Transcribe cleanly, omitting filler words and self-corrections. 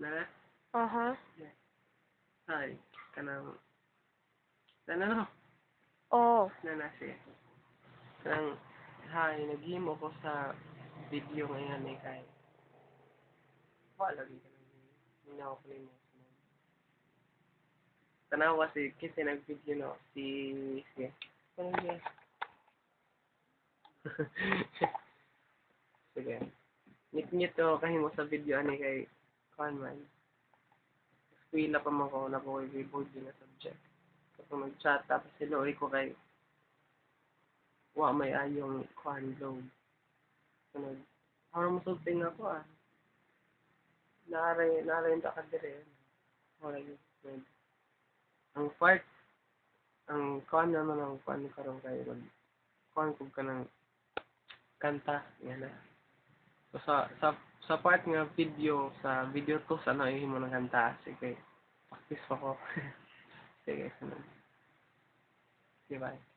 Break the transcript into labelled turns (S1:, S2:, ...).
S1: Na?
S2: Aha.
S1: Hi. Kanang... Ano?
S2: Oh.
S1: Na siya. Kanang... Hi, naghimo ko sa video ngayon eh kay... Wala lagi ka nang hindi ako mo. Tanawa si kasi nag-video no si ano niya. Sige. Ngit to kahimo sa video ani kay kan man. Eskwela pa man ko na ko i-board na subject. Kapag mag-chat tapos siloy ko kay wa may ayong kwan load. Sunod. Parang masulting ako ah. Naaray ta ka dire. Wala yun. Ang part ang kwan naman ang kwan karon kay kwan ko ka ng kanta yan na. So, sa part nga video to sa ano ihimo ng kanta sige practice pa ko sige sunod. Bye.